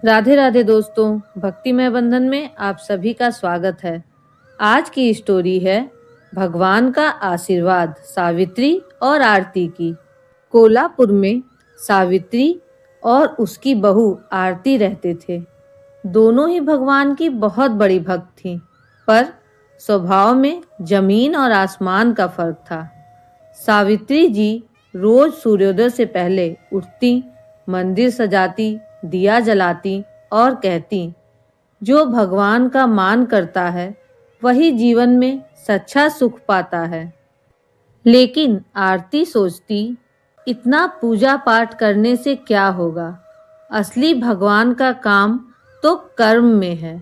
राधे राधे दोस्तों, भक्तिमय बंधन में आप सभी का स्वागत है। आज की स्टोरी है भगवान का आशीर्वाद, सावित्री और आरती की। कोल्हापुर में सावित्री और उसकी बहू आरती रहते थे। दोनों ही भगवान की बहुत बड़ी भक्त थीं, पर स्वभाव में जमीन और आसमान का फर्क था। सावित्री जी रोज सूर्योदय से पहले उठती, मंदिर सजाती, दिया जलाती और कहती, जो भगवान का मान करता है वही जीवन में सच्चा सुख पाता है। लेकिन आरती सोचती, इतना पूजा पाठ करने से क्या होगा? असली भगवान का काम तो कर्म में है।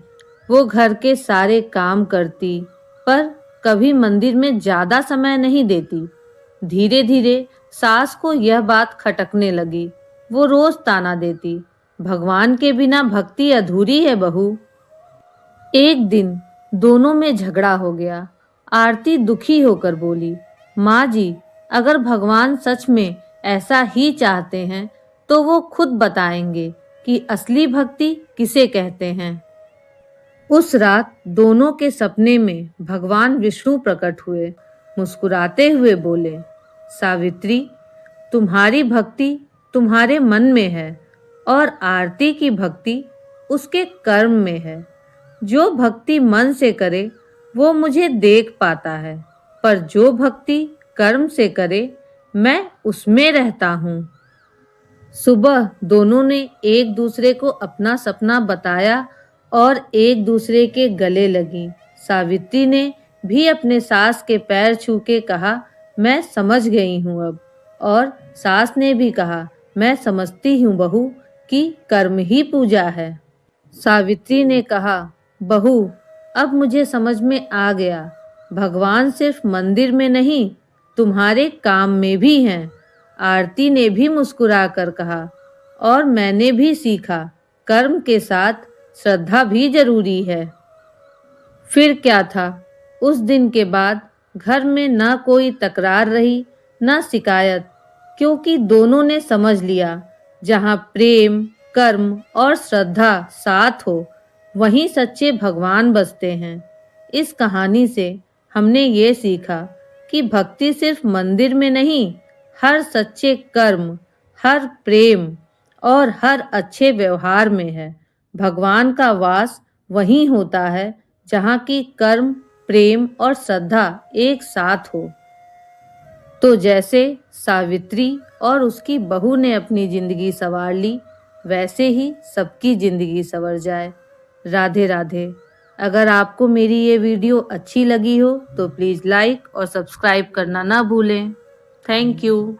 वो घर के सारे काम करती, पर कभी मंदिर में ज्यादा समय नहीं देती। धीरे धीरे सास को यह बात खटकने लगी। वो रोज ताना देती, भगवान के बिना भक्ति अधूरी है बहू। एक दिन दोनों में झगड़ा हो गया। आरती दुखी होकर बोली, माँ जी, अगर भगवान सच में ऐसा ही चाहते हैं तो वो खुद बताएंगे कि असली भक्ति किसे कहते हैं। उस रात दोनों के सपने में भगवान विष्णु प्रकट हुए। मुस्कुराते हुए बोले, सावित्री, तुम्हारी भक्ति तुम्हारे मन में है और आरती की भक्ति उसके कर्म में है। जो भक्ति मन से करे वो मुझे देख पाता है, पर जो भक्ति कर्म से करे मैं उसमें रहता हूँ। सुबह दोनों ने एक दूसरे को अपना सपना बताया और एक दूसरे के गले लगी। सावित्री ने भी अपने सास के पैर छू के कहा, मैं समझ गई हूँ अब। और सास ने भी कहा, मैं समझती हूँ बहू कि कर्म ही पूजा है। सावित्री ने कहा, बहू, अब मुझे समझ में आ गया, भगवान सिर्फ मंदिर में नहीं, तुम्हारे काम में भी हैं। आरती ने भी मुस्कुराकर कहा, और मैंने भी सीखा, कर्म के साथ श्रद्धा भी जरूरी है। फिर क्या था, उस दिन के बाद घर में न कोई तकरार रही न शिकायत, क्योंकि दोनों ने समझ लिया, जहाँ प्रेम, कर्म और श्रद्धा साथ हो, वहीं सच्चे भगवान बसते हैं। इस कहानी से हमने ये सीखा कि भक्ति सिर्फ मंदिर में नहीं, हर सच्चे कर्म, हर प्रेम और हर अच्छे व्यवहार में है। भगवान का वास वहीं होता है जहाँ की कर्म, प्रेम और श्रद्धा एक साथ हो। तो जैसे सावित्री और उसकी बहू ने अपनी जिंदगी संवार ली, वैसे ही सबकी जिंदगी संवर जाए। राधे राधे। अगर आपको मेरी ये वीडियो अच्छी लगी हो तो प्लीज़ लाइक और सब्सक्राइब करना ना भूलें। Thank you.